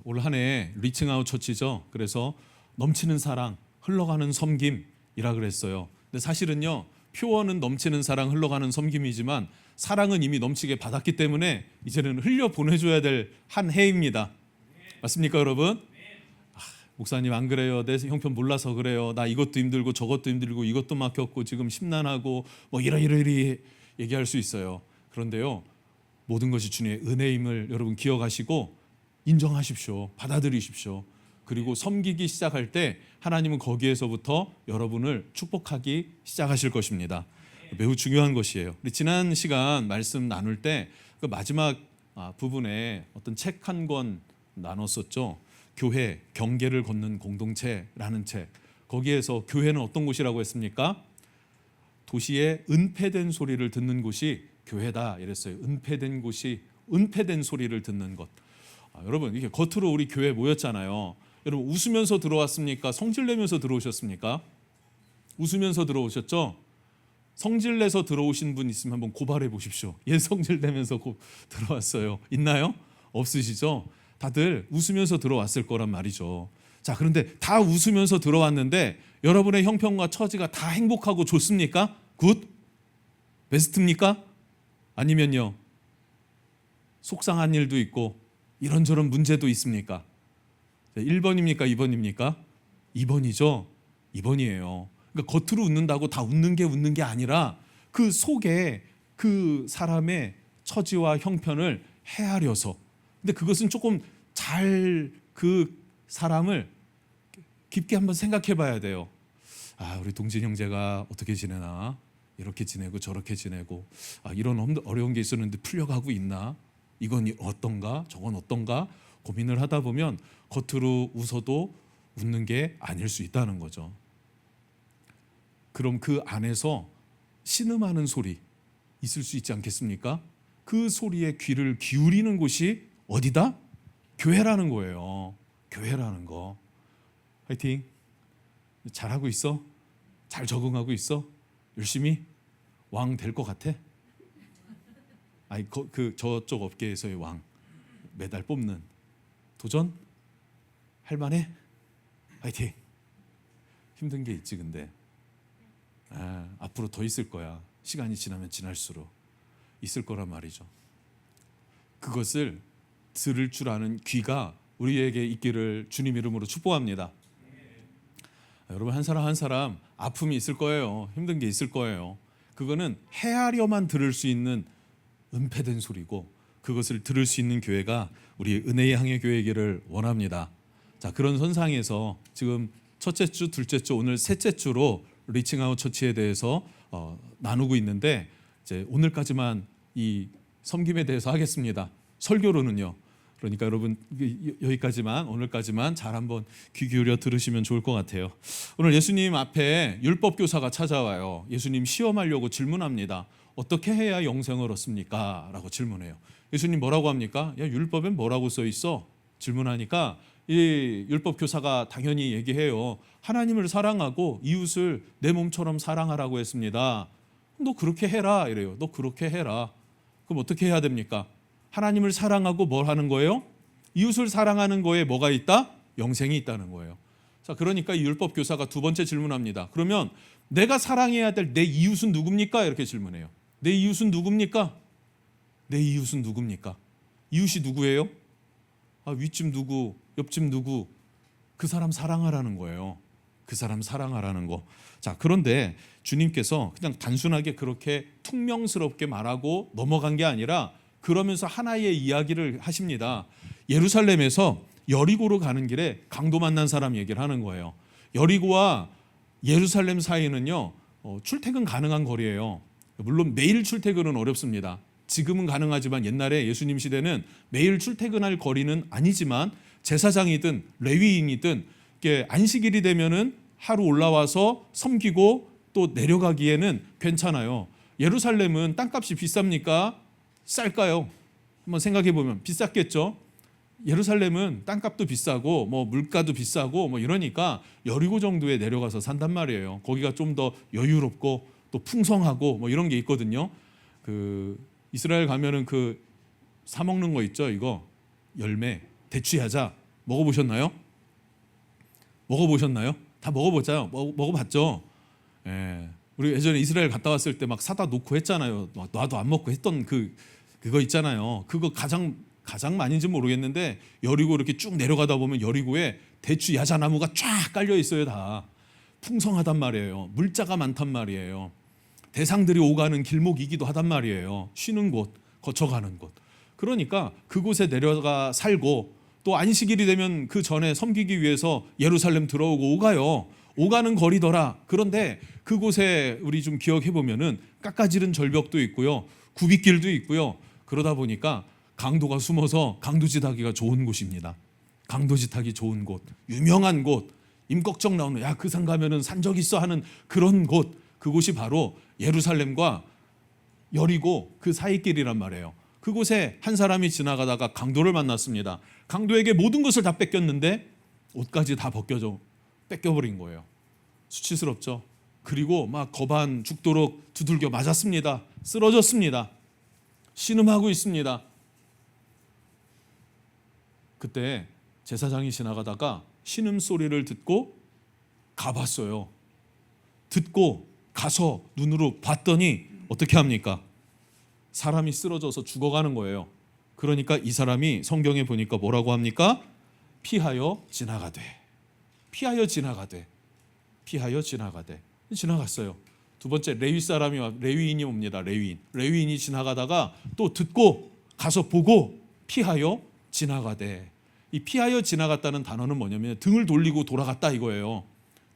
올 한 해 리칭아웃 처치죠. 그래서 넘치는 사랑, 흘러가는 섬김이라 그랬어요. 근데 사실은요, 표어는 넘치는 사랑, 흘러가는 섬김이지만 사랑은 이미 넘치게 받았기 때문에 이제는 흘려 보내줘야 될 한 해입니다. 맞습니까, 여러분? 목사님 안 그래요. 내 형편 몰라서 그래요. 나 이것도 힘들고 저것도 힘들고 이것도 막혔고 지금 심란하고 뭐 이러이러이러 얘기할 수 있어요. 그런데요, 모든 것이 주님의 은혜임을 여러분 기억하시고 인정하십시오. 받아들이십시오. 그리고 섬기기 시작할 때 하나님은 거기에서부터 여러분을 축복하기 시작하실 것입니다. 매우 중요한 것이에요. 우리 지난 시간 말씀 나눌 때 그 마지막 부분에 어떤 책 한 권 나눴었죠. 교회, 경계를 걷는 공동체라는 책. 거기에서 교회는 어떤 곳이라고 했습니까? 도시의 은폐된 소리를 듣는 곳이 교회다 이랬어요. 은폐된 곳이, 은폐된 소리를 듣는 것. 여러분, 이게 겉으로 우리 교회 모였잖아요. 여러분, 웃으면서 들어왔습니까? 성질내면서 들어오셨습니까? 웃으면서 들어오셨죠? 성질내서 들어오신 분 있으면 한번 고발해 보십시오. 얘 성질내면서 들어왔어요. 있나요? 없으시죠? 다들 웃으면서 들어왔을 거란 말이죠. 자, 그런데 다 웃으면서 들어왔는데 여러분의 형편과 처지가 다 행복하고 좋습니까? 굿? 베스트입니까? 아니면요, 속상한 일도 있고 이런저런 문제도 있습니까? 1번입니까? 2번입니까? 2번이죠. 2번이에요. 그러니까 겉으로 웃는다고 다 웃는 게 아니라 그 속에 그 사람의 처지와 형편을 헤아려서, 근데 그것은 조금 잘 그 사람을 깊게 한번 생각해 봐야 돼요. 우리 동진 형제가 어떻게 지내나, 이렇게 지내고 저렇게 지내고, 이런 어려운 게 있었는데 풀려가고 있나, 이건 어떤가 저건 어떤가 고민을 하다 보면 겉으로 웃어도 웃는 게 아닐 수 있다는 거죠. 그럼 그 안에서 신음하는 소리 있을 수 있지 않겠습니까? 그 소리에 귀를 기울이는 곳이 어디다? 교회라는 거예요. 교회라는 거. 화이팅. 잘하고 있어? 잘 적응하고 있어? 열심히 왕 될 것 같아? 저쪽 업계에서의 왕 매달 뽑는 도전? 할만해? 화이팅. 힘든 게 있지. 근데 앞으로 더 있을 거야. 시간이 지나면 지날수록 있을 거란 말이죠. 그것을 들을 줄 아는 귀가 우리에게 있기를 주님 이름으로 축복합니다. 여러분, 한 사람 한 사람 아픔이 있을 거예요. 힘든 게 있을 거예요. 그거는 헤아려만 들을 수 있는 은폐된 소리고, 그것을 들을 수 있는 교회가 우리 은혜의 항해 교회이기를 원합니다. 자, 그런 선상에서 지금 첫째 주, 둘째 주, 오늘 셋째 주로 리칭아웃 처치에 대해서 나누고 있는데, 이제 오늘까지만 이 섬김에 대해서 하겠습니다. 설교로는요. 그러니까 여러분, 여기까지만, 오늘까지만 잘 한번 귀 기울여 들으시면 좋을 것 같아요. 오늘 예수님 앞에 율법 교사가 찾아와요. 예수님 시험하려고 질문합니다. 어떻게 해야 영생을 얻습니까? 라고 질문해요. 예수님 뭐라고 합니까? 야, 율법엔 뭐라고 써 있어? 질문하니까 이 율법 교사가 당연히 얘기해요. 하나님을 사랑하고 이웃을 내 몸처럼 사랑하라고 했습니다. 너 그렇게 해라 이래요. 너 그렇게 해라. 그럼 어떻게 해야 됩니까? 하나님을 사랑하고 뭘 하는 거예요? 이웃을 사랑하는 거에 뭐가 있다? 영생이 있다는 거예요. 자, 그러니까 이 율법 교사가 두 번째 질문합니다. 그러면 내가 사랑해야 될 내 이웃은 누굽니까? 이렇게 질문해요. 내 이웃은 누굽니까? 내 이웃은 누굽니까? 이웃이 누구예요? 윗집 누구, 옆집 누구, 그 사람 사랑하라는 거예요. 그 사람 사랑하라는 거. 자, 그런데 주님께서 그냥 단순하게 그렇게 퉁명스럽게 말하고 넘어간 게 아니라 그러면서 하나의 이야기를 하십니다. 예루살렘에서 여리고로 가는 길에 강도 만난 사람 얘기를 하는 거예요. 여리고와 예루살렘 사이는요, 출퇴근 가능한 거리예요. 물론 매일 출퇴근은 어렵습니다. 지금은 가능하지만 옛날에 예수님 시대는 매일 출퇴근할 거리는 아니지만 제사장이든 레위인이든 안식일이 되면은 하루 올라와서 섬기고 또 내려가기에는 괜찮아요. 예루살렘은 땅값이 비쌉니까? 쌀까요? 한번 생각해 보면 비쌌겠죠. 예루살렘은 땅값도 비싸고 뭐 물가도 비싸고 뭐 이러니까 여리고 정도에 내려가서 산단 말이에요. 거기가 좀 더 여유롭고 또 풍성하고 뭐 이런 게 있거든요. 그 이스라엘 가면은 그 사 먹는 거 있죠. 이거 열매 대추야자 먹어보셨나요? 먹어보셨나요? 다 먹어보자요. 먹어봤죠. 예. 우리 예전에 이스라엘 갔다 왔을 때 막 사다 놓고 했잖아요. 놔도 안 먹고 했던 그거 있잖아요. 그거 가장 많이인지 모르겠는데 여리고 이렇게 쭉 내려가다 보면 여리고에 대추 야자나무가 쫙 깔려 있어요. 다 풍성하단 말이에요. 물자가 많단 말이에요. 대상들이 오가는 길목이기도 하단 말이에요. 쉬는 곳, 거쳐가는 곳. 그러니까 그곳에 내려가 살고 또 안식일이 되면 그 전에 섬기기 위해서 예루살렘 들어오고 오가요. 오가는 거리더라. 그런데 그곳에 우리 좀 기억해 보면은 깎아지른 절벽도 있고요, 굽이길도 있고요. 그러다 보니까 강도가 숨어서 강도짓 하기가 좋은 곳입니다. 강도짓 하기 좋은 곳, 유명한 곳, 임꺽정 나오는 야 그 산 가면은 산적 있어 하는 그런 곳, 그곳이 바로 예루살렘과 여리고 그 사이길이란 말이에요. 그곳에 한 사람이 지나가다가 강도를 만났습니다. 강도에게 모든 것을 다 뺏겼는데 옷까지 다 뺏겨버린 거예요. 수치스럽죠. 그리고 막 거반 죽도록 두들겨 맞았습니다. 쓰러졌습니다. 신음하고 있습니다. 그때 제사장이 지나가다가 신음 소리를 듣고 가봤어요. 듣고 가서 눈으로 봤더니 어떻게 합니까? 사람이 쓰러져서 죽어가는 거예요. 그러니까 이 사람이 성경에 보니까 뭐라고 합니까? 피하여 지나가되, 피하여 지나가되, 피하여 지나가되. 지나갔어요. 두 번째 레위인이 옵니다. 레위인이 지나가다가 또 듣고 가서 보고 피하여 지나가되. 이 피하여 지나갔다는 단어는 뭐냐면 등을 돌리고 돌아갔다 이거예요.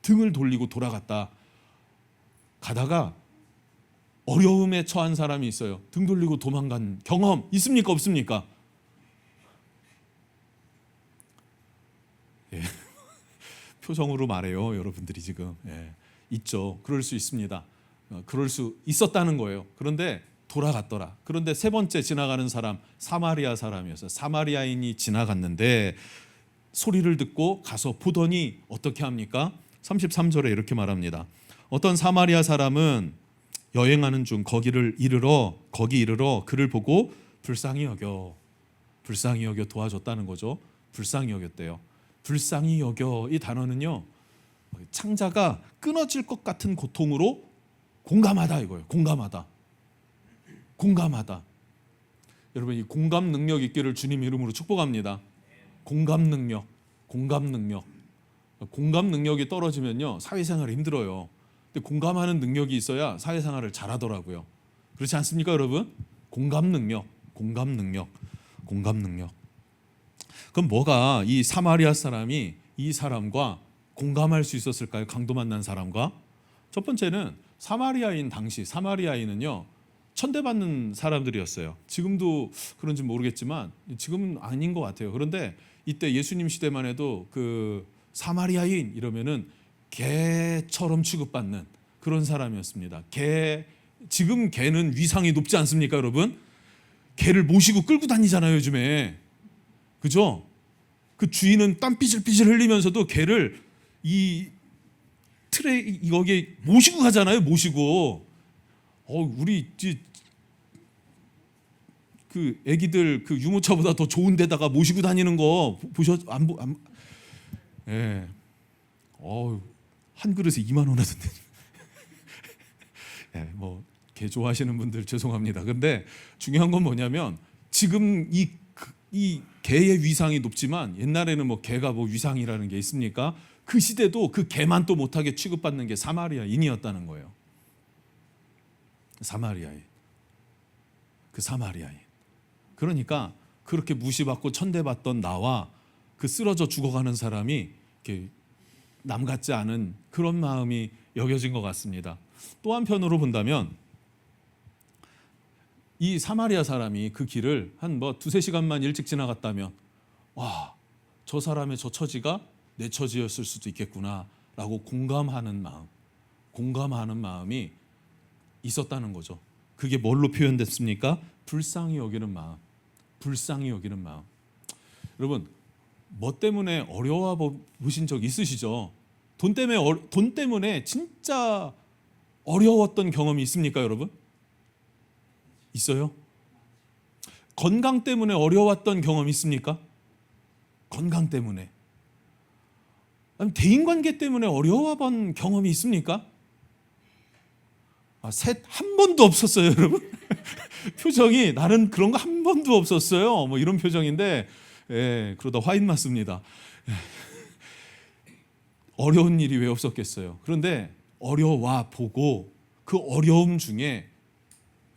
등을 돌리고 돌아갔다. 가다가 어려움에 처한 사람이 있어요. 등 돌리고 도망간 경험 있습니까? 없습니까? 예. 표정으로 말해요. 여러분들이 지금. 예. 있죠. 그럴 수 있습니다. 그럴 수 있었다는 거예요. 그런데 돌아갔더라. 그런데 세 번째 지나가는 사람, 사마리아 사람이었어요. 사마리아인이 지나갔는데 소리를 듣고 가서 보더니 어떻게 합니까? 33절에 이렇게 말합니다. 어떤 사마리아 사람은 여행하는 중 거기 이르러 그를 보고 불쌍히 여겨 도와줬다는 거죠. 불쌍히 여겼대요. 불쌍히 여겨, 이 단어는요, 창자가 끊어질 것 같은 고통으로 공감하다 이거예요. 공감하다. 여러분, 이 공감 능력 있기를 주님 이름으로 축복합니다. 공감 능력이 떨어지면요, 사회생활이 힘들어요. 근데 공감하는 능력이 있어야 사회생활을 잘하더라고요. 그렇지 않습니까, 여러분? 공감 능력. 그럼 뭐가 이 사마리아 사람이 이 사람과 공감할 수 있었을까요? 강도 만난 사람과. 첫 번째는 당시 사마리아인은요, 천대받는 사람들이었어요. 지금도 그런지 모르겠지만 지금은 아닌 것 같아요. 그런데 이때 예수님 시대만 해도 그 사마리아인 이러면은 개처럼 취급받는 그런 사람이었습니다. 지금 개는 위상이 높지 않습니까, 여러분? 개를 모시고 끌고 다니잖아요, 요즘에. 그죠? 그 주인은 땀 삐질삐질 흘리면서도 개를 이 틀에 여기 모시고 가잖아요, 모시고. 우리 그 애기들 그 유모차보다 더 좋은 데다가 모시고 다니는 거 예. 한 그릇에 2만 원 하던데. 예, 개 좋아하시는 분들 죄송합니다. 근데 중요한 건 뭐냐면 지금 이 개의 위상이 높지만 옛날에는 개가 위상이라는 게 있습니까? 그 시대도 그 개만 또 못하게 취급받는 게 사마리아인이었다는 거예요. 사마리아인. 그러니까 그렇게 무시받고 천대받던 나와 그 쓰러져 죽어가는 사람이 이렇게 남 같지 않은 그런 마음이 여겨진 것 같습니다. 또 한편으로 본다면 이 사마리아 사람이 그 길을 한 2-3시간만 일찍 지나갔다면 저 사람의 저 처지가 내 처지였을 수도 있겠구나라고 공감하는 마음이 있었다는 거죠. 그게 뭘로 표현됐습니까? 불쌍히 여기는 마음. 여러분, 뭐 때문에 어려워 보신 적 있으시죠? 돈 때문에 진짜 어려웠던 경험이 있습니까, 여러분? 있어요? 건강 때문에 어려웠던 경험 있습니까? 건강 때문에, 아니 대인관계 때문에 어려워본 경험이 있습니까? 셋 한 번도 없었어요, 여러분. 표정이 나는 그런 거 한 번도 없었어요. 뭐 이런 표정인데, 예, 그러다 화인 맞습니다. 어려운 일이 왜 없었겠어요? 그런데 어려워 보고 그 어려움 중에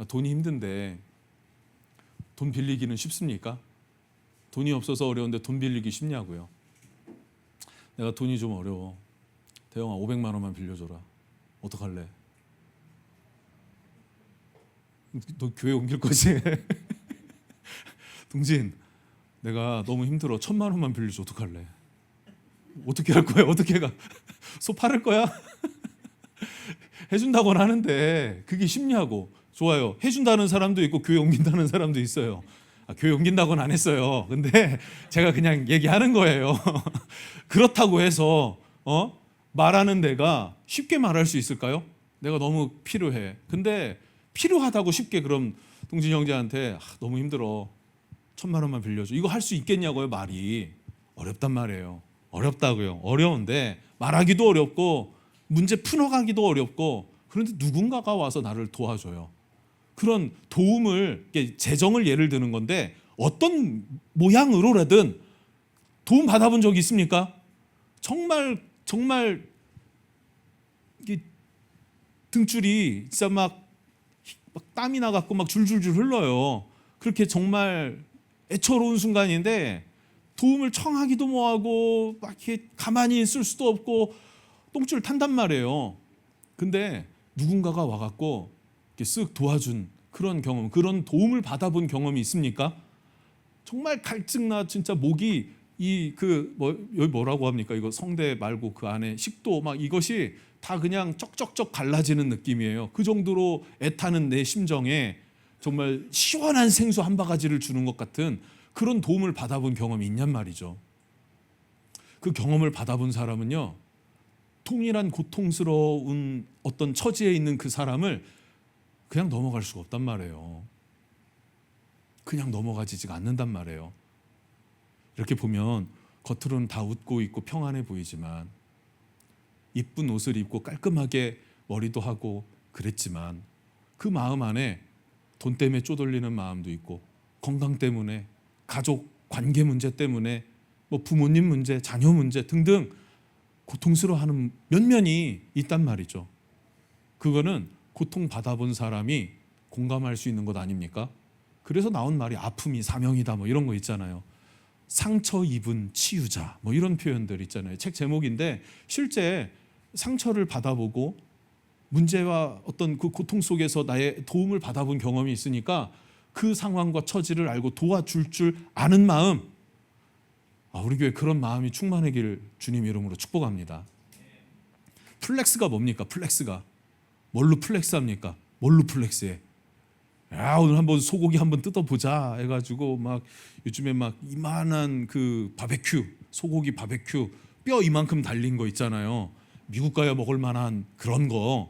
돈이 힘든데 돈 빌리기는 쉽습니까? 돈이 없어서 어려운데 돈 빌리기 쉽냐고요? 내가 돈이 좀 어려워. 대영아 500만 원만 빌려줘라. 어떡할래? 너 교회 옮길 거지? 동진, 내가 너무 힘들어. 1000만 원만 빌려줘. 어떡할래? 어떻게 할 거야? 어떻게 가? 소 팔을 거야? 해준다고는 하는데 그게 쉽냐고. 좋아요. 해준다는 사람도 있고 교회 옮긴다는 사람도 있어요. 교회 옮긴다고는 안 했어요. 근데 제가 그냥 얘기하는 거예요. 그렇다고 해서 말하는 데가 쉽게 말할 수 있을까요? 내가 너무 필요해. 근데 필요하다고 쉽게 그럼 동진이 형제한테 너무 힘들어. 1000만 원만 빌려줘. 이거 할 수 있겠냐고요, 말이. 어렵단 말이에요. 어렵다고요. 어려운데 말하기도 어렵고 문제 풀어가기도 어렵고, 그런데 누군가가 와서 나를 도와줘요. 그런 도움을, 재정을 예를 드는 건데 어떤 모양으로라든 도움 받아본 적이 있습니까? 정말 등줄이 진짜 막 땀이 나갖고 막 줄줄줄 흘러요. 그렇게 정말 애처로운 순간인데 도움을 청하기도 뭐하고 막 이렇게 가만히 있을 수도 없고 똥줄 탄단 말이에요. 근데 누군가가 와갖고 이렇게 쓱 도와준 그런 경험, 그런 도움을 받아본 경험이 있습니까? 정말 갈증나 진짜 목이 여기 뭐라고 합니까? 이거 성대 말고 그 안에 식도 막 이것이 다 그냥 쩍쩍쩍 갈라지는 느낌이에요. 그 정도로 애타는 내 심정에 정말 시원한 생수 한 바가지를 주는 것 같은 그런 도움을 받아본 경험이 있냔 말이죠. 그 경험을 받아본 사람은요, 동일한 고통스러운 어떤 처지에 있는 그 사람을 그냥 넘어갈 수가 없단 말이에요. 그냥 넘어가지가 않는단 말이에요. 이렇게 보면 겉으로는 다 웃고 있고 평안해 보이지만, 이쁜 옷을 입고 깔끔하게 머리도 하고 그랬지만 그 마음 안에 돈 때문에 쪼들리는 마음도 있고, 건강 때문에, 가족 관계 문제 때문에, 뭐 부모님 문제, 자녀 문제 등등 고통스러워하는 면면이 있단 말이죠. 그거는 고통받아본 사람이 공감할 수 있는 것 아닙니까? 그래서 나온 말이 아픔이 사명이다 뭐 이런 거 있잖아요. 상처 입은 치유자 뭐 이런 표현들 있잖아요. 책 제목인데 실제 상처를 받아보고 문제와 어떤 그 고통 속에서 나의 도움을 받아본 경험이 있으니까 그 상황과 처지를 알고 도와줄 줄 아는 마음, 우리 교회 그런 마음이 충만하기를 주님 이름으로 축복합니다. 플렉스가 뭡니까? 플렉스가 뭘로 플렉스합니까? 뭘로 플렉스해? 오늘 한번 소고기 한번 뜯어보자 해가지고 막 요즘에 막 이만한 그 바베큐, 소고기 바베큐 뼈 이만큼 달린 거 있잖아요. 미국 가야 먹을 만한 그런 거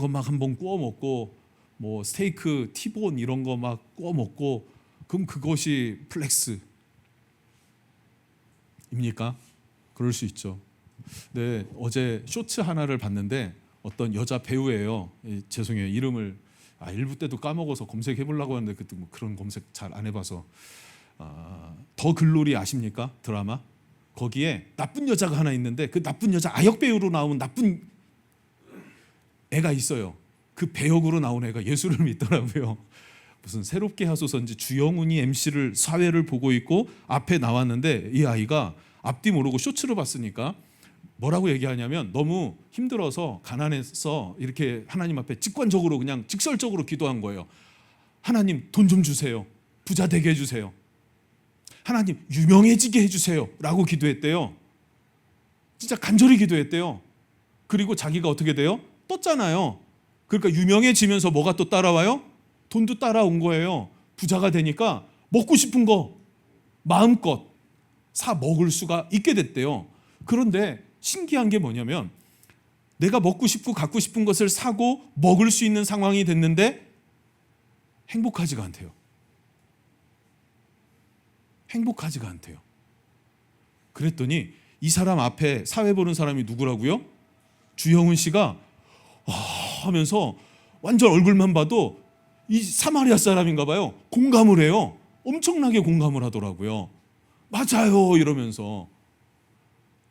막 한번 구워 먹고, 뭐 스테이크 티본 이런 거 막 구워 먹고, 그럼 그것이 플렉스입니까? 그럴 수 있죠. 네, 어제 쇼츠 하나를 봤는데 어떤 여자 배우예요. 죄송해요, 이름을 일부 때도 까먹어서 검색해 보려고 하는데 그때 뭐 그런 검색 잘 안 해봐서. 더 글로리 아십니까? 드라마. 거기에 나쁜 여자가 하나 있는데 그 나쁜 여자 아역 배우로 나온 나쁜 애가 있어요. 그 배역으로 나온 애가 예수를 믿더라고요. 무슨 새롭게 하소서인지 주영훈이 MC를 사회를 보고 있고 앞에 나왔는데, 이 아이가 앞뒤 모르고 쇼츠로 봤으니까 뭐라고 얘기하냐면, 너무 힘들어서 가난해서 이렇게 하나님 앞에 직관적으로 그냥 직설적으로 기도한 거예요. 하나님 돈 좀 주세요. 부자 되게 해주세요. 하나님 유명해지게 해주세요 라고 기도했대요. 진짜 간절히 기도했대요. 그리고 자기가 어떻게 돼요? 떴잖아요. 그러니까 유명해지면서 뭐가 또 따라와요? 돈도 따라온 거예요. 부자가 되니까 먹고 싶은 거 마음껏 사 먹을 수가 있게 됐대요. 그런데 신기한 게 뭐냐면, 내가 먹고 싶고 갖고 싶은 것을 사고 먹을 수 있는 상황이 됐는데 행복하지가 않대요. 행복하지가 않대요. 그랬더니 이 사람 앞에 사회 보는 사람이 누구라고요? 주영훈 씨가 하면서 완전 얼굴만 봐도 이 사마리아 사람인가 봐요. 공감을 해요. 엄청나게 공감을 하더라고요. 맞아요 이러면서.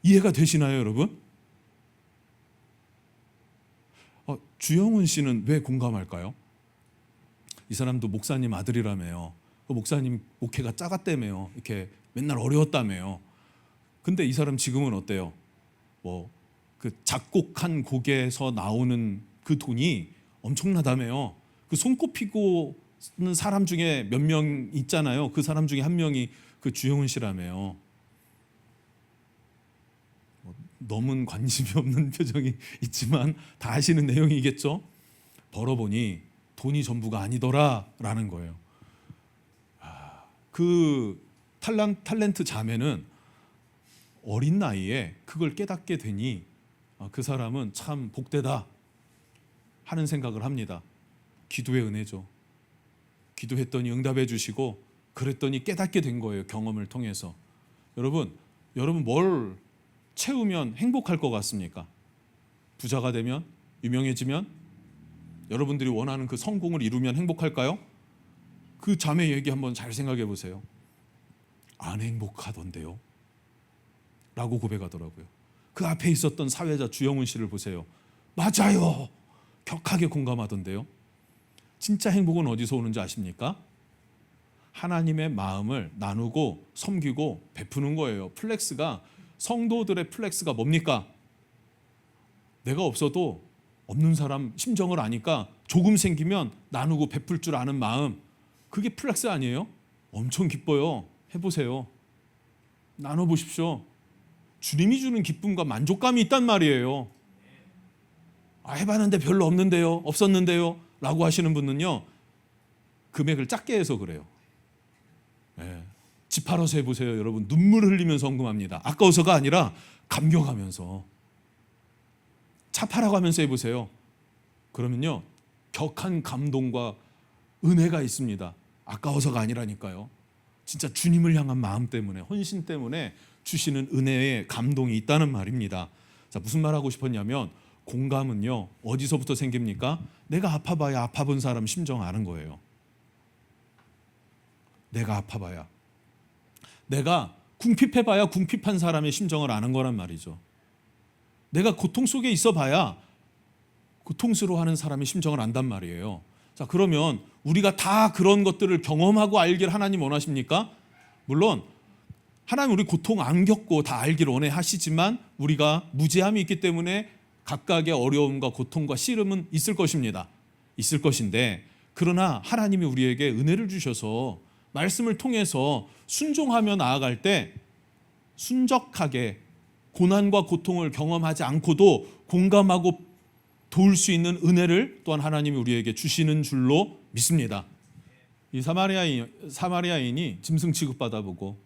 이해가 되시나요 여러분? 주영훈 씨는 왜 공감할까요? 이 사람도 목사님 아들이라며요. 목사님 목회가 작았다며요. 이렇게 맨날 어려웠다며요. 근데 이 사람 지금은 어때요? 그 작곡한 곡에서 나오는 그 돈이 엄청나다며요. 그 손꼽히고 는 사람 중에 몇 명 있잖아요. 그 사람 중에 한 명이 그 주영훈 씨라며요. 너무 관심이 없는 표정이 있지만 다 아시는 내용이겠죠. 벌어보니 돈이 전부가 아니더라라는 거예요. 그 탤런트 자매는 어린 나이에 그걸 깨닫게 되니 그 사람은 참 복되다 하는 생각을 합니다. 기도의 은혜죠. 기도했더니 응답해 주시고 그랬더니 깨닫게 된 거예요. 경험을 통해서. 여러분 뭘 채우면 행복할 것 같습니까? 부자가 되면? 유명해지면? 여러분들이 원하는 그 성공을 이루면 행복할까요? 그 자매 얘기 한번 잘 생각해 보세요. 안 행복하던데요? 라고 고백하더라고요. 그 앞에 있었던 사회자 주영훈 씨를 보세요. 맞아요. 격하게 공감하던데요. 진짜 행복은 어디서 오는지 아십니까? 하나님의 마음을 나누고 섬기고 베푸는 거예요. 플렉스가, 성도들의 플렉스가 뭡니까? 내가 없어도 없는 사람 심정을 아니까 조금 생기면 나누고 베풀 줄 아는 마음, 그게 플렉스 아니에요? 엄청 기뻐요. 해보세요. 나눠보십시오. 주님이 주는 기쁨과 만족감이 있단 말이에요. 해봤는데 별로 없는데요, 없었는데요 라고 하시는 분은요, 금액을 작게 해서 그래요. 집 팔아서 해보세요. 여러분 눈물 흘리면서 헌금합니다. 아까워서가 아니라 감격하면서. 차 팔아가면서 해보세요. 그러면요 격한 감동과 은혜가 있습니다. 아까워서가 아니라니까요. 진짜 주님을 향한 마음 때문에, 헌신 때문에 주시는 은혜의 감동이 있다는 말입니다. 자, 무슨 말 하고 싶었냐면, 공감은요 어디서부터 생깁니까? 내가 아파봐야 아파본 사람 심정 아는 거예요. 내가 아파봐야, 내가 궁핍해봐야 궁핍한 사람의 심정을 아는 거란 말이죠. 내가 고통 속에 있어봐야 고통스러워하는 사람의 심정을 안단 말이에요. 자, 그러면 우리가 다 그런 것들을 경험하고 알길 하나님 원하십니까? 물론 하나님 우리 고통 안 겪고 다 알길 원해 하시지만, 우리가 무지함이 있기 때문에 각각의 어려움과 고통과 씨름은 있을 것입니다. 있을 것인데, 그러나 하나님이 우리에게 은혜를 주셔서 말씀을 통해서 순종하며 나아갈 때 순적하게 고난과 고통을 경험하지 않고도 공감하고 도울 수 있는 은혜를 또한 하나님이 우리에게 주시는 줄로 믿습니다. 이 사마리아인이 짐승 취급받아 보고,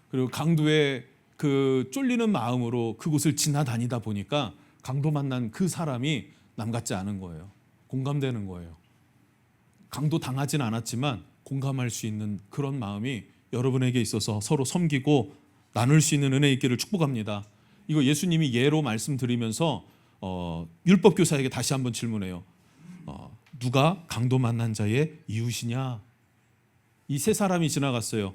그리고 강도의 그 쫄리는 마음으로 그곳을 지나다니다 보니까 강도 만난 그 사람이 남 같지 않은 거예요. 공감되는 거예요. 강도 당하진 않았지만 공감할 수 있는 그런 마음이 여러분에게 있어서 서로 섬기고 나눌 수 있는 은혜 있기를 축복합니다. 이거 예수님이 예로 말씀드리면서 율법 교사에게 다시 한번 질문해요. 누가 강도 만난 자의 이웃이냐? 이 세 사람이 지나갔어요.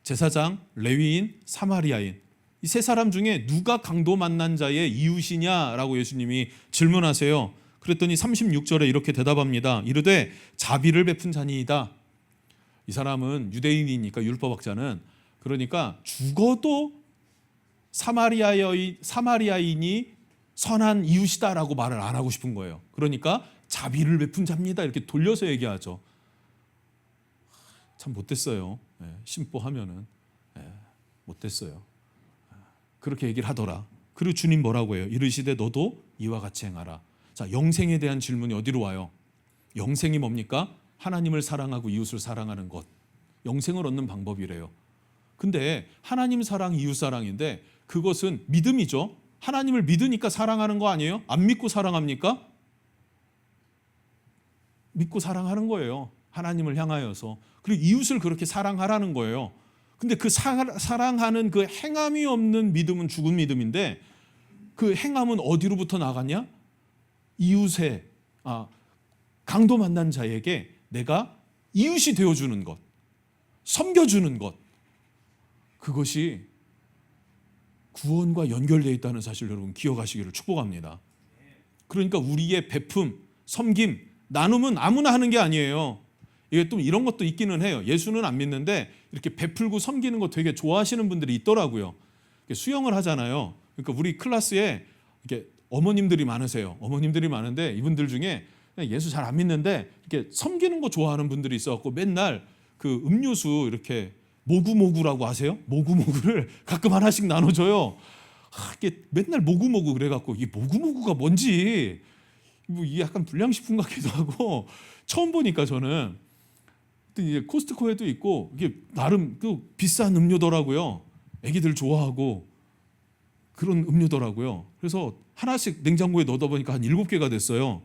제사장, 레위인, 사마리아인. 이 세 사람 중에 누가 강도 만난 자의 이웃이냐라고 예수님이 질문하세요. 그랬더니 36절에 이렇게 대답합니다. 이르되 자비를 베푼 자니이다. 이 사람은 유대인이니까, 율법학자는, 그러니까 죽어도 사마리아인이 선한 이웃이다라고 말을 안 하고 싶은 거예요. 그러니까 자비를 베푼 자입니다 이렇게 돌려서 얘기하죠. 참 못됐어요. 심보하면은 못됐어요. 그렇게 얘기를 하더라. 그리고 주님 뭐라고 해요? 이르시되 너도 이와 같이 행하라. 자, 영생에 대한 질문이 어디로 와요? 영생이 뭡니까? 하나님을 사랑하고 이웃을 사랑하는 것. 영생을 얻는 방법이래요. 근데 하나님 사랑, 이웃 사랑인데 그것은 믿음이죠. 하나님을 믿으니까 사랑하는 거 아니에요? 안 믿고 사랑합니까? 믿고 사랑하는 거예요. 하나님을 향하여서. 그리고 이웃을 그렇게 사랑하라는 거예요. 근데 그 사랑하는 그 행함이 없는 믿음은 죽은 믿음인데, 그 행함은 어디로부터 나갔냐? 이웃의 강도 만난 자에게 내가 이웃이 되어주는 것, 섬겨주는 것, 그것이 구원과 연결되어 있다는 사실 여러분 기억하시기를 축복합니다. 그러니까 우리의 베품, 섬김, 나눔은 아무나 하는 게 아니에요. 이게 또 이런 것도 있기는 해요. 예수는 안 믿는데 이렇게 베풀고 섬기는 거 되게 좋아하시는 분들이 있더라고요. 수영을 하잖아요. 그러니까 우리 클래스에 이렇게 어머님들이 많으세요. 어머님들이 많은데 이분들 중에 예수 잘 안 믿는데 이렇게 섬기는 거 좋아하는 분들이 있어갖고 맨날 그 음료수 이렇게 모구모구라고 아세요? 모구모구를 가끔 하나씩 나눠줘요. 이게 맨날 모구모구 그래갖고 이게 모구모구가 뭔지 뭐 이게 약간 불량식품 같기도 하고 처음 보니까 저는 이제 코스트코에도 있고 이게 나름 그 비싼 음료더라고요. 애기들 좋아하고 그런 음료더라고요. 그래서 하나씩 냉장고에 넣어다 보니까 한 7개가 됐어요.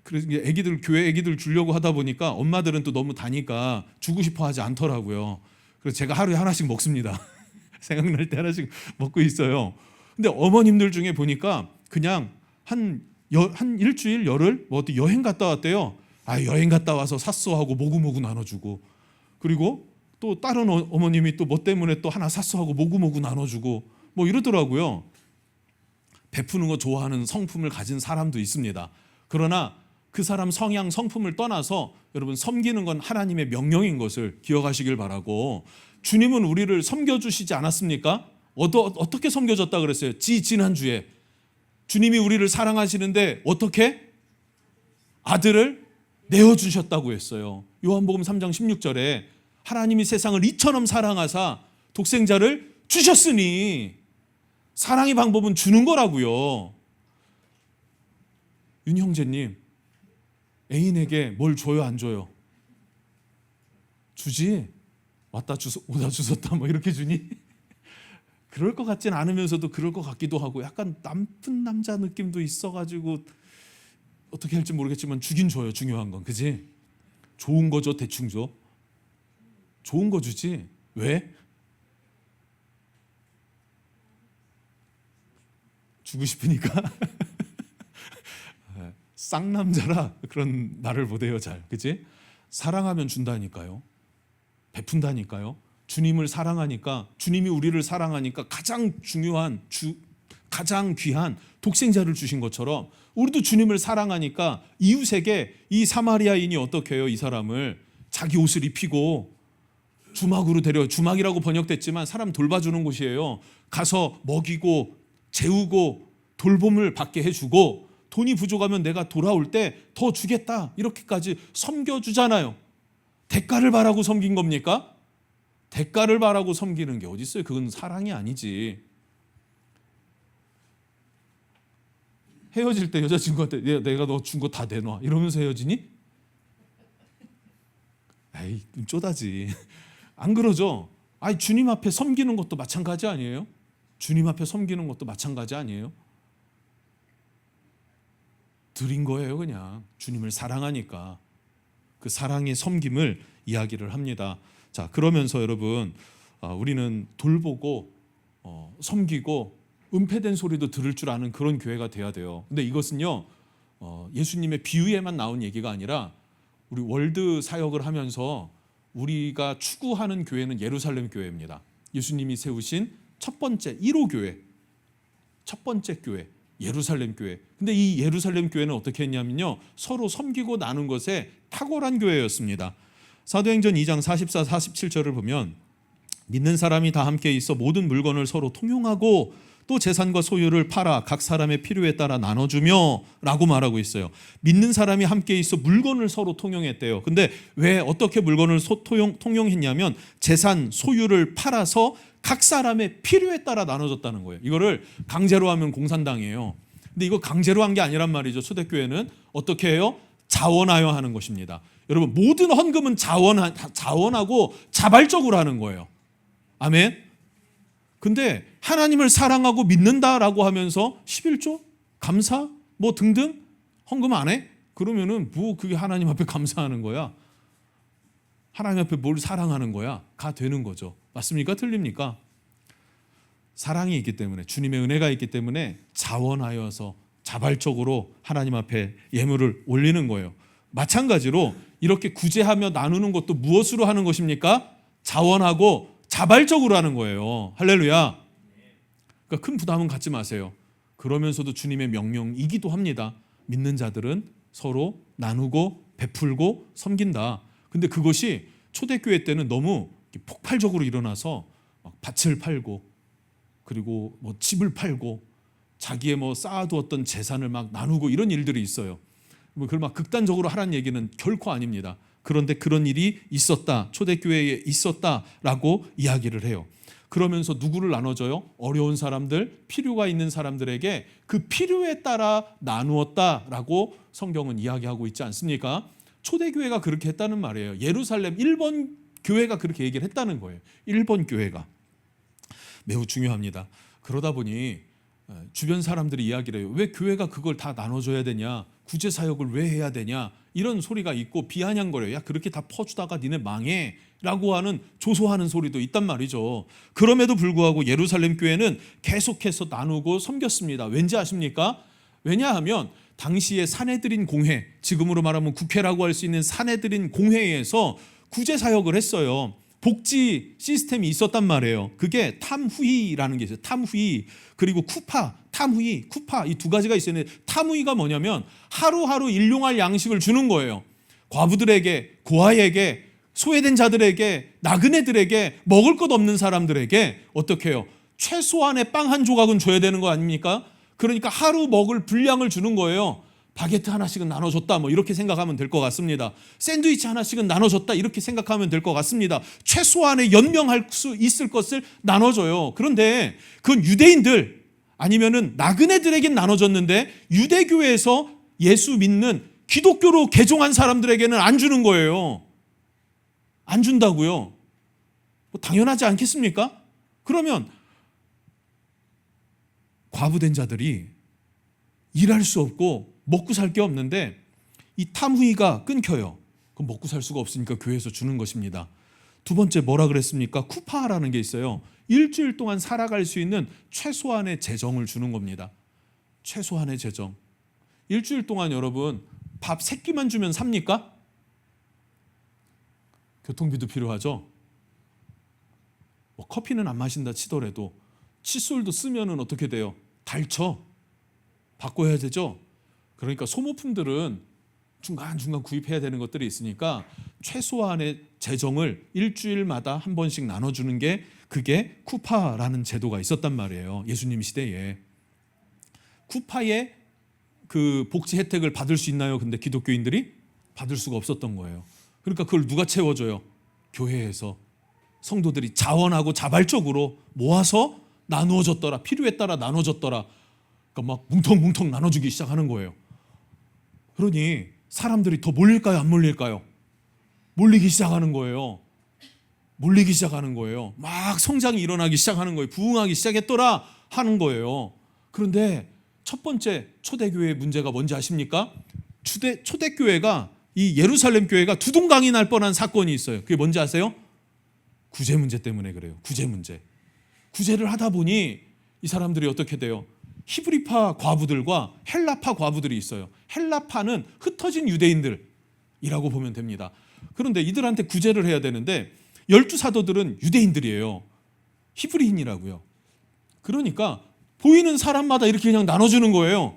그래서 애기들 교회 애기들 주려고 하다 보니까 엄마들은 또 너무 다니까 주고 싶어 하지 않더라고요. 그래서 제가 하루에 하나씩 먹습니다. 생각날 때 하나씩 먹고 있어요. 근데 어머님들 중에 보니까 그냥 한 일주일 열흘 뭐 어디 여행 갔다 왔대요. 여행 갔다 와서 샀어 하고 모구모구 나눠주고, 그리고 또 다른 어머님이 또 뭐 때문에 또 하나 샀어 하고 모구모구 나눠주고 뭐 이러더라고요. 베푸는 거 좋아하는 성품을 가진 사람도 있습니다. 그러나 그 사람 성향, 성품을 떠나서 여러분 섬기는 건 하나님의 명령인 것을 기억하시길 바라고, 주님은 우리를 섬겨주시지 않았습니까? 어떻게 섬겨줬다 그랬어요? 지난주에 주님이 우리를 사랑하시는데 어떻게? 아들을 내어주셨다고 했어요. 요한복음 3장 16절에 하나님이 세상을 이처럼 사랑하사 독생자를 주셨으니, 사랑의 방법은 주는 거라고요. 윤 형제님, 애인에게 뭘 줘요, 안 줘요? 주지? 오다 주웠다 뭐 이렇게 주니? 그럴 것 같진 않으면서도 그럴 것 같기도 하고 약간 나쁜 남자 느낌도 있어가지고 어떻게 할지 모르겠지만 주긴 줘요. 중요한 건, 그지? 좋은 거 줘, 대충 줘. 좋은 거 주지. 왜? 주고 싶으니까. 쌍남자라 그런 말을 못해요, 잘. 그치? 사랑하면 준다니까요. 베푼다니까요. 주님을 사랑하니까, 주님이 우리를 사랑하니까 가장 중요한, 가장 귀한 독생자를 주신 것처럼 우리도 주님을 사랑하니까 이웃에게, 이 사마리아인이 어떻게 해요? 이 사람을 자기 옷을 입히고 주막으로 주막이라고 번역됐지만 사람 돌봐주는 곳이에요. 가서 먹이고 재우고 돌봄을 받게 해주고, 돈이 부족하면 내가 돌아올 때 더 주겠다, 이렇게까지 섬겨주잖아요. 대가를 바라고 섬긴 겁니까? 대가를 바라고 섬기는 게 어디 있어요? 그건 사랑이 아니지. 헤어질 때 여자친구한테 내가 너 준 거 다 내놔 이러면서 헤어지니? 에이, 쪼다지. 안 그러죠? 주님 앞에 섬기는 것도 마찬가지 아니에요? 주님 앞에 섬기는 것도 마찬가지 아니에요? 드린 거예요. 그냥 주님을 사랑하니까 그 사랑의 섬김을 이야기를 합니다. 자, 그러면서 여러분, 우리는 돌보고 섬기고 은폐된 소리도 들을 줄 아는 그런 교회가 돼야 돼요. 근데 이것은요, 예수님의 비유에만 나온 얘기가 아니라 우리 월드 사역을 하면서 우리가 추구하는 교회는 예루살렘 교회입니다. 예수님이 세우신 첫 번째 1호 교회, 첫 번째 교회, 예루살렘 교회. 근데 이 예루살렘 교회는 어떻게 했냐면요, 서로 섬기고 나눈 것에 탁월한 교회였습니다. 사도행전 2장 44, 47절을 보면 믿는 사람이 다 함께 있어 모든 물건을 서로 통용하고 또 재산과 소유를 팔아 각 사람의 필요에 따라 나눠주며 라고 말하고 있어요. 믿는 사람이 함께 있어 물건을 서로 통용했대요. 근데 왜 어떻게 물건을 통용했냐면 재산, 소유를 팔아서 각 사람의 필요에 따라 나눠줬다는 거예요. 이거를 강제로 하면 공산당이에요. 근데 이거 강제로 한 게 아니란 말이죠. 초대교회는 어떻게 해요? 자원하여 하는 것입니다. 여러분, 모든 헌금은 자원하고 자발적으로 하는 거예요. 아멘. 근데 하나님을 사랑하고 믿는다라고 하면서 11조, 감사, 뭐 등등 헌금 안 해? 그러면은 뭐 그게 하나님 앞에 감사하는 거야? 하나님 앞에 뭘 사랑하는 거야?가 되는 거죠. 맞습니까? 틀립니까? 사랑이 있기 때문에, 주님의 은혜가 있기 때문에 자원하여서 자발적으로 하나님 앞에 예물을 올리는 거예요. 마찬가지로 이렇게 구제하며 나누는 것도 무엇으로 하는 것입니까? 자원하고 자발적으로 하는 거예요. 할렐루야. 그러니까 큰 부담은 갖지 마세요. 그러면서도 주님의 명령이기도 합니다. 믿는 자들은 서로 나누고 베풀고 섬긴다. 근데 그것이 초대교회 때는 너무 폭발적으로 일어나서 막 밭을 팔고 그리고 뭐 집을 팔고 자기의 뭐 쌓아두었던 재산을 막 나누고 이런 일들이 있어요. 뭐 그걸 막 극단적으로 하라는 얘기는 결코 아닙니다. 그런데 그런 일이 있었다, 초대교회에 있었다라고 이야기를 해요. 그러면서 누구를 나눠줘요? 어려운 사람들, 필요가 있는 사람들에게 그 필요에 따라 나누었다라고 성경은 이야기하고 있지 않습니까? 초대교회가 그렇게 했다는 말이에요. 예루살렘 1번 교회가 그렇게 얘기를 했다는 거예요. 1번 교회가. 매우 중요합니다. 그러다 보니 주변 사람들이 이야기를 해요. 왜 교회가 그걸 다 나눠줘야 되냐? 구제 사역을 왜 해야 되냐? 이런 소리가 있고 비아냥거려요. 야, 그렇게 다 퍼주다가 니네 망해 라고 하는 조소하는 소리도 있단 말이죠. 그럼에도 불구하고 예루살렘 교회는 계속해서 나누고 섬겼습니다. 왠지 아십니까? 왜냐하면 당시에 사내들인 공회, 지금으로 말하면 국회라고 할 수 있는 사내들인 공회에서 구제 사역을 했어요. 복지 시스템이 있었단 말이에요. 그게 탐후이라는 게 있어요. 탐후이 그리고 쿠파, 탐후이, 쿠파 이 두 가지가 있었는데 탐후이가 뭐냐면 하루하루 일용할 양식을 주는 거예요. 과부들에게, 고아에게, 소외된 자들에게, 나그네들에게, 먹을 것 없는 사람들에게 어떻게 해요? 최소한의 빵 한 조각은 줘야 되는 거 아닙니까? 그러니까 하루 먹을 분량을 주는 거예요. 바게트 하나씩은 나눠줬다 뭐 이렇게 생각하면 될 것 같습니다. 샌드위치 하나씩은 나눠줬다 이렇게 생각하면 될 것 같습니다. 최소한의 연명할 수 있을 것을 나눠줘요. 그런데 그건 유대인들 아니면은 나그네들에겐 나눠줬는데 유대교회에서 예수 믿는 기독교로 개종한 사람들에게는 안 주는 거예요. 안 준다고요. 뭐 당연하지 않겠습니까? 그러면 과부된 자들이 일할 수 없고 먹고 살 게 없는데 이 탐후이가 끊겨요. 그럼 먹고 살 수가 없으니까 교회에서 주는 것입니다. 두 번째 뭐라 그랬습니까? 쿠파라는 게 있어요. 일주일 동안 살아갈 수 있는 최소한의 재정을 주는 겁니다. 최소한의 재정. 일주일 동안 여러분 밥 3끼만 주면 삽니까? 교통비도 필요하죠. 뭐 커피는 안 마신다 치더라도 칫솔도 쓰면은 어떻게 돼요? 닳죠. 바꿔야 되죠. 그러니까 소모품들은 중간중간 구입해야 되는 것들이 있으니까 최소한의 재정을 일주일마다 한 번씩 나눠주는 게 그게 쿠파라는 제도가 있었단 말이에요. 예수님 시대에. 쿠파의 그 복지 혜택을 받을 수 있나요? 근데 기독교인들이 받을 수가 없었던 거예요. 그러니까 그걸 누가 채워줘요? 교회에서 성도들이 자원하고 자발적으로 모아서 나누어졌더라. 필요에 따라 나눠졌더라. 그러니까 막 뭉텅뭉텅 나눠주기 시작하는 거예요. 그러니 사람들이 더 몰릴까요? 안 몰릴까요? 몰리기 시작하는 거예요. 몰리기 시작하는 거예요. 막 성장이 일어나기 시작하는 거예요. 부흥하기 시작했더라 하는 거예요. 그런데 첫 번째 초대교회의 문제가 뭔지 아십니까? 초대교회가 이 예루살렘 교회가 두동강이 날 뻔한 사건이 있어요. 그게 뭔지 아세요? 구제 문제 때문에 그래요. 구제 문제. 구제를 하다 보니 이 사람들이 어떻게 돼요? 히브리파 과부들과 헬라파 과부들이 있어요. 헬라파는 흩어진 유대인들이라고 보면 됩니다. 그런데 이들한테 구제를 해야 되는데 12사도들은 유대인들이에요. 히브리인이라고요. 그러니까 보이는 사람마다 이렇게 그냥 나눠주는 거예요.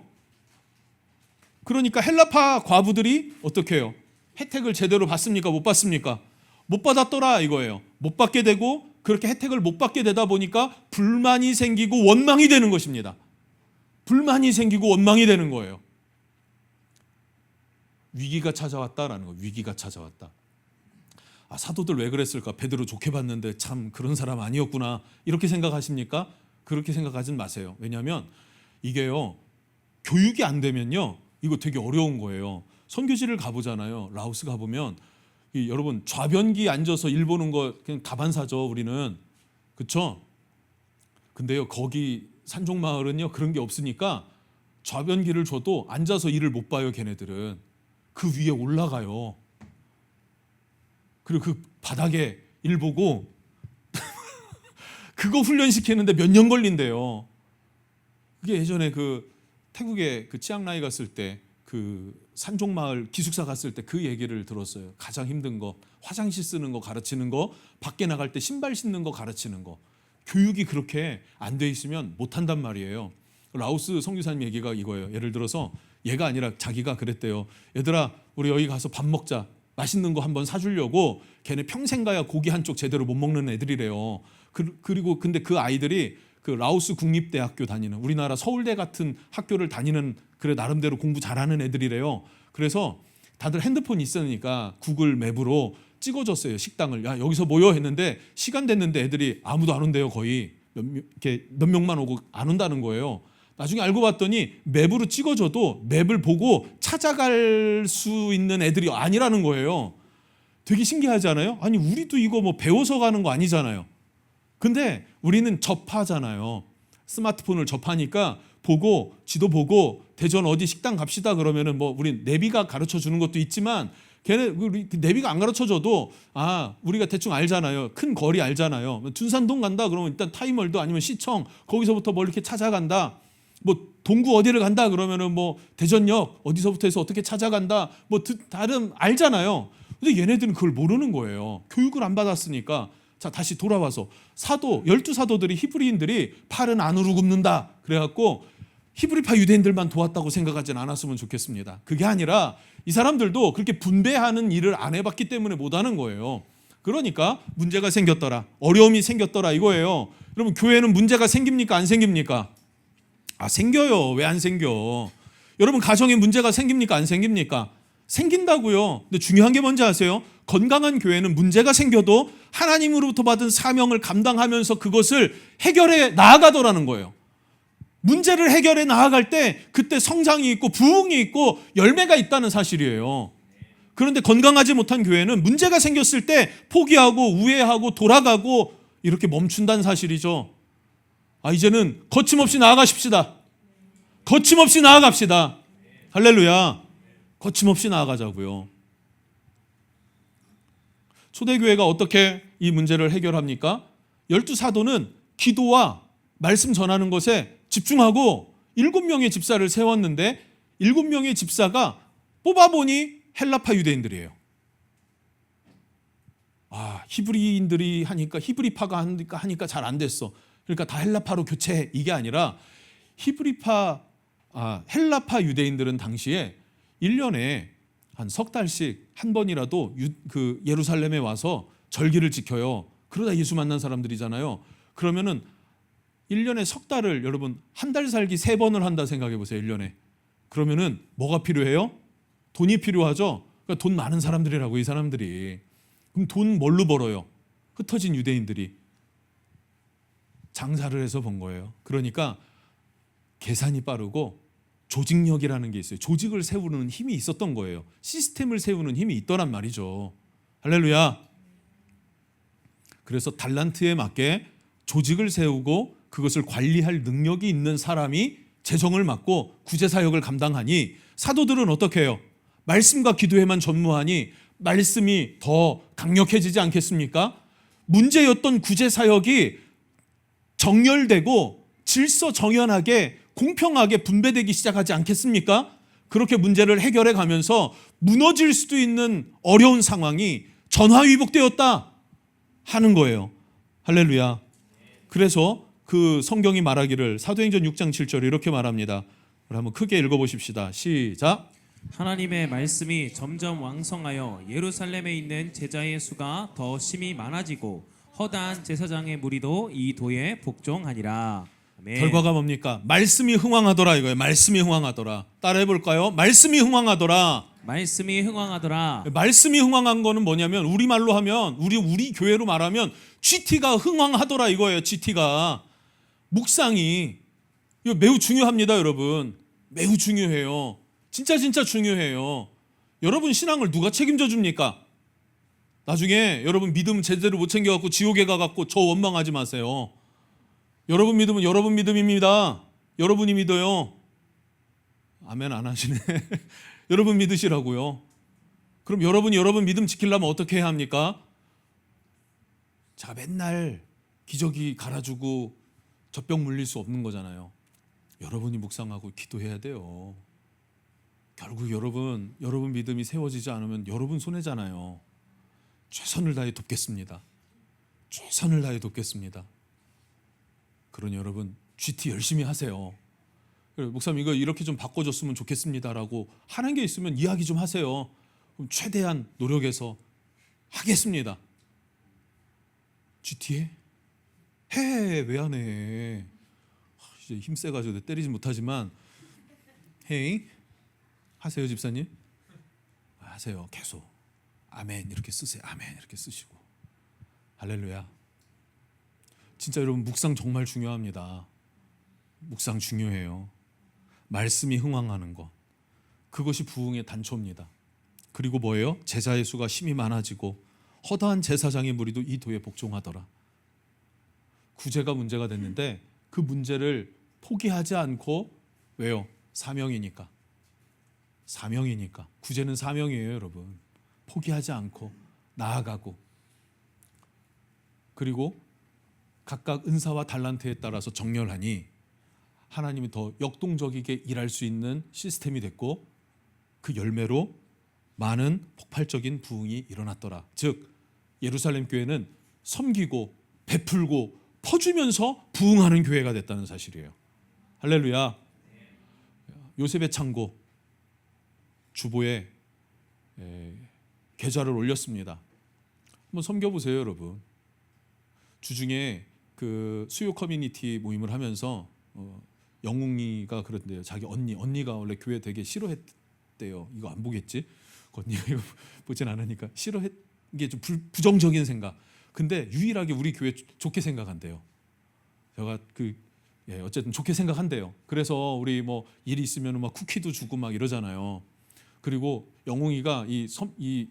그러니까 헬라파 과부들이 어떻게 해요? 혜택을 제대로 받습니까? 못 받습니까? 못 받았더라 이거예요. 못 받게 되고 그렇게 혜택을 못 받게 되다 보니까 불만이 생기고 원망이 되는 것입니다. 불만이 생기고 원망이 되는 거예요. 위기가 찾아왔다라는 거예요. 위기가 찾아왔다. 아, 사도들 왜 그랬을까? 베드로 좋게 봤는데 참 그런 사람 아니었구나. 이렇게 생각하십니까? 그렇게 생각하진 마세요. 왜냐하면 이게요. 교육이 안 되면요. 이거 되게 어려운 거예요. 선교지를 가보잖아요. 라오스 가보면 여러분 좌변기 앉아서 일 보는 거 그냥 다반사죠. 우리는. 그렇죠? 근데요. 거기 산종마을은요. 그런 게 없으니까 좌변기를 줘도 앉아서 일을 못 봐요. 걔네들은. 그 위에 올라가요. 그리고 그 바닥에 일 보고 그거 훈련시키는데 몇 년 걸린대요. 그게 예전에 그 태국에 그 치앙라이 갔을 때 그 산종마을 기숙사 갔을 때 그 얘기를 들었어요. 가장 힘든 거 화장실 쓰는 거 가르치는 거, 밖에 나갈 때 신발 신는 거 가르치는 거. 교육이 그렇게 안 돼 있으면 못 한단 말이에요. 라오스 선교사님 얘기가 이거예요. 예를 들어서 얘가 아니라 자기가 그랬대요. 얘들아, 우리 여기 가서 밥 먹자. 맛있는 거 한번 사주려고. 걔네 평생 가야 고기 한쪽 제대로 못 먹는 애들이래요. 그리고 근데 그 아이들이 그 라오스 국립대학교 다니는, 우리나라 서울대 같은 학교를 다니는, 그래 나름대로 공부 잘하는 애들이래요. 그래서 다들 핸드폰 있으니까 구글 맵으로 찍어줬어요. 식당을. 야, 여기서 모여 했는데 시간 됐는데 애들이 아무도 안 온대요. 거의 몇 명만 오고 안 온다는 거예요. 나중에 알고 봤더니 맵으로 찍어줘도 맵을 보고 찾아갈 수 있는 애들이 아니라는 거예요. 되게 신기하지 않아요? 아니, 우리도 이거 뭐 배워서 가는 거 아니잖아요. 근데 우리는 접하잖아요. 스마트폰을 접하니까 보고, 지도 보고, 대전 어디 식당 갑시다 그러면은 뭐 우리 내비가 가르쳐 주는 것도 있지만, 걔네 우리 내비가 안 가르쳐 줘도 우리가 대충 알잖아요. 큰 거리 알잖아요. 둔산동 간다 그러면 일단 타이머도 아니면 시청, 거기서부터 뭐 이렇게 찾아간다. 뭐 동구 어디를 간다 그러면은 뭐 대전역 어디서부터 해서 어떻게 찾아간다. 뭐 다른 알잖아요. 근데 얘네들은 그걸 모르는 거예요. 교육을 안 받았으니까. 자, 다시 돌아와서 사도, 12사도들이 히브리인들이 팔은 안으로 굽는다 그래갖고 히브리파 유대인들만 도왔다고 생각하진 않았으면 좋겠습니다. 그게 아니라 이 사람들도 그렇게 분배하는 일을 안 해봤기 때문에 못하는 거예요. 그러니까 문제가 생겼더라, 어려움이 생겼더라 이거예요. 여러분, 교회는 문제가 생깁니까 안 생깁니까? 생겨요. 왜 안 생겨? 여러분, 가정에 문제가 생깁니까 안 생깁니까? 생긴다고요. 근데 중요한 게 뭔지 아세요? 건강한 교회는 문제가 생겨도 하나님으로부터 받은 사명을 감당하면서 그것을 해결해 나아가더라는 거예요. 문제를 해결해 나아갈 때 그때 성장이 있고 부흥이 있고 열매가 있다는 사실이에요. 그런데 건강하지 못한 교회는 문제가 생겼을 때 포기하고 우회하고 돌아가고 이렇게 멈춘다는 사실이죠. 이제는 거침없이 나아가십시다. 거침없이 나아갑시다. 할렐루야. 거침없이 나아가자고요. 초대교회가 어떻게 이 문제를 해결합니까? 12사도는 기도와 말씀 전하는 것에 집중하고 7명의 집사를 세웠는데 7명의 집사가 뽑아보니 헬라파 유대인들이에요. 히브리인들이 하니까, 히브리파가 하니까 잘 안 됐어. 그러니까 다 헬라파로 교체해. 이게 아니라 헬라파 유대인들은 당시에 1년에 한 석 달씩 한 번이라도 그 예루살렘에 와서 절기를 지켜요. 그러다 예수 만난 사람들이잖아요. 그러면은 1년에 석 달을, 여러분 한 달 살기 3번을 한다 생각해 보세요. 1년에. 그러면은 뭐가 필요해요? 돈이 필요하죠. 그러니까 돈 많은 사람들이라고, 이 사람들이. 그럼 돈 뭘로 벌어요? 흩어진 유대인들이 장사를 해서 번 거예요. 그러니까 계산이 빠르고 조직력이라는 게 있어요. 조직을 세우는 힘이 있었던 거예요. 시스템을 세우는 힘이 있더란 말이죠. 할렐루야. 그래서 달란트에 맞게 조직을 세우고 그것을 관리할 능력이 있는 사람이 재정을 맡고 구제사역을 감당하니, 사도들은 어떻게 해요? 말씀과 기도에만 전무하니 말씀이 더 강력해지지 않겠습니까? 문제였던 구제사역이 정렬되고 질서정연하게 공평하게 분배되기 시작하지 않겠습니까? 그렇게 문제를 해결해 가면서 무너질 수도 있는 어려운 상황이 전화위복되었다 하는 거예요. 할렐루야. 그래서 그 성경이 말하기를, 사도행전 6장 7절에 이렇게 말합니다. 한번 크게 읽어보십시다. 시작. 하나님의 말씀이 점점 왕성하여 예루살렘에 있는 제자의 수가 더 심히 많아지고 허다한 제사장의 무리도 이 도에 복종하니라. 아멘. 결과가 뭡니까? 말씀이 흥왕하더라 이거예요. 말씀이 흥왕하더라. 따라해 볼까요? 말씀이 흥왕하더라. 말씀이 흥왕하더라. 말씀이 흥왕한 거는 뭐냐면, 우리말로 하면, 우리 교회로 말하면 GT가 흥왕하더라 이거예요. GT가. 묵상이. 이거 매우 중요합니다, 여러분. 매우 중요해요. 진짜 중요해요. 여러분 신앙을 누가 책임져 줍니까? 나중에 여러분 믿음 제대로 못 챙겨갖고 지옥에 가갖고 저 원망하지 마세요. 여러분 믿음은 여러분 믿음입니다. 여러분이 믿어요. 아멘 안 하시네. 여러분 믿으시라고요. 그럼 여러분이 여러분 믿음 지키려면 어떻게 해야 합니까? 제가 맨날 기저귀 갈아주고 젖병 물릴 수 없는 거잖아요. 여러분이 묵상하고 기도해야 돼요. 결국 여러분 믿음이 세워지지 않으면 여러분 손해잖아요. 최선을 다해 돕겠습니다. 최선을 다해 돕겠습니다. 그러니 여러분 GT 열심히 하세요. 목사님 이거 이렇게 좀 바꿔줬으면 좋겠습니다라고 하는 게 있으면 이야기 좀 하세요. 그럼 최대한 노력해서 하겠습니다. GT해? 해! 왜 안 해? 이제 힘세가지고 때리지 못하지만 헤이 하세요 집사님. 하세요 계속. 아멘 이렇게 쓰세요. 아멘 이렇게 쓰시고. 할렐루야. 진짜 여러분 묵상 정말 중요합니다. 묵상 중요해요. 말씀이 흥왕하는 것, 그것이 부흥의 단초입니다. 그리고 뭐예요? 제자의 수가 심히 많아지고 허다한 제사장의 무리도 이 도에 복종하더라. 구제가 문제가 됐는데 그 문제를 포기하지 않고, 왜요? 사명이니까. 구제는 사명이에요 여러분. 포기하지 않고 나아가고, 그리고 각각 은사와 달란트에 따라서 정렬하니 하나님이 더 역동적이게 일할 수 있는 시스템이 됐고, 그 열매로 많은 폭발적인 부흥이 일어났더라. 즉 예루살렘 교회는 섬기고 베풀고 퍼주면서 부흥하는 교회가 됐다는 사실이에요. 할렐루야. 요셉의 창고 주보에 계좌를 올렸습니다. 한번 섬겨보세요 여러분. 주중에 그 수요 커뮤니티 모임을 하면서 영웅이가 그런데요. 자기 언니가 원래 교회 되게 싫어했대요. 이거 안 보겠지? 언니가 이거 보진 않으니까 싫어했. 이게 좀 부정적인 생각. 근데 유일하게 우리 교회 좋게 생각한대요. 제가 어쨌든 좋게 생각한대요. 그래서 우리 뭐 일이 있으면 막 쿠키도 주고 막 이러잖아요. 그리고 영웅이가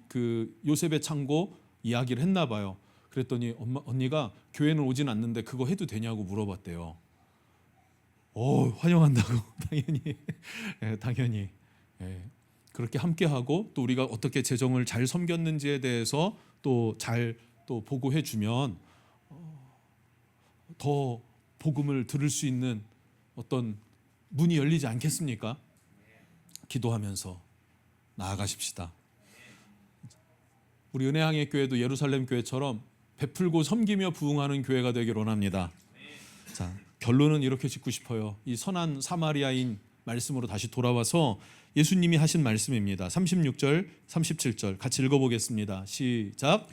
그 요셉의 창고 이야기를 했나 봐요. 그랬더니 언니가 교회는 오진 않는데 그거 해도 되냐고 물어봤대요. 환영한다고. 당연히. 그렇게 함께하고 또 우리가 어떻게 재정을 잘 섬겼는지에 대해서 또 잘 또 보고해 주면 더 복음을 들을 수 있는 어떤 문이 열리지 않겠습니까? 기도하면서 나아가십시다. 우리 은혜항해 교회도 예루살렘 교회처럼 베풀고 섬기며 부흥하는 교회가 되길 원합니다. 자, 결론은 이렇게 짓고 싶어요. 이 선한 사마리아인 말씀으로 다시 돌아와서 예수님이 하신 말씀입니다. 36절, 37절 같이 읽어보겠습니다. 시작.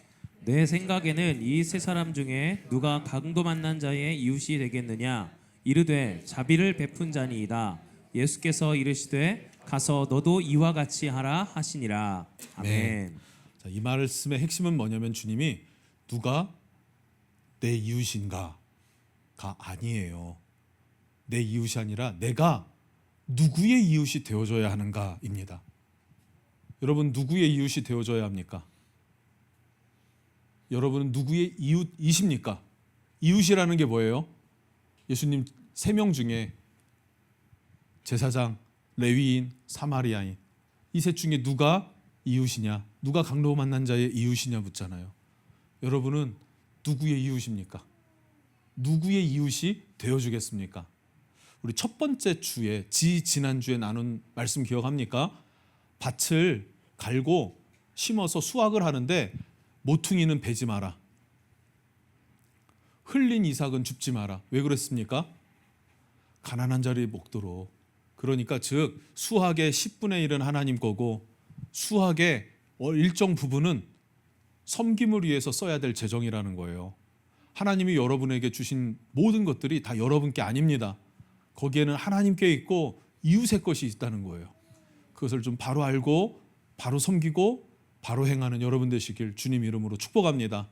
내 생각에는 이 세 사람 중에 누가 강도 만난 자의 이웃이 되겠느냐? 이르되 자비를 베푼 자니이다. 예수께서 이르시되 가서 너도 이와 같이 하라 하시니라. 아멘. 네. 자, 이 말씀의 핵심은 뭐냐면 주님이 누가 내 이웃인가가 아니에요. 내 이웃이 아니라 내가 누구의 이웃이 되어줘야 하는가입니다. 여러분 누구의 이웃이 되어줘야 합니까? 여러분은 누구의 이웃이십니까? 이웃이라는 게 뭐예요? 예수님 3명 중에 제사장, 레위인, 사마리아인, 이 셋 중에 누가 이웃이냐, 누가 강도 만난 자의 이웃이냐 묻잖아요. 여러분은 누구의 이웃입니까? 누구의 이웃이 되어주겠습니까? 우리 첫 번째 주에 지난주에 나눈 말씀 기억합니까? 밭을 갈고 심어서 수확을 하는데 모퉁이는 베지 마라. 흘린 이삭은 줍지 마라. 왜 그랬습니까? 가난한 자리에 먹도록. 그러니까 즉 수확의 10분의 1은 하나님 거고 수확의 일정 부분은 섬김을 위해서 써야 될 재정이라는 거예요. 하나님이 여러분에게 주신 모든 것들이 다 여러분께 아닙니다. 거기에는 하나님께 있고 이웃의 것이 있다는 거예요. 그것을 좀 바로 알고 바로 섬기고 바로 행하는 여러분 되시길 주님 이름으로 축복합니다.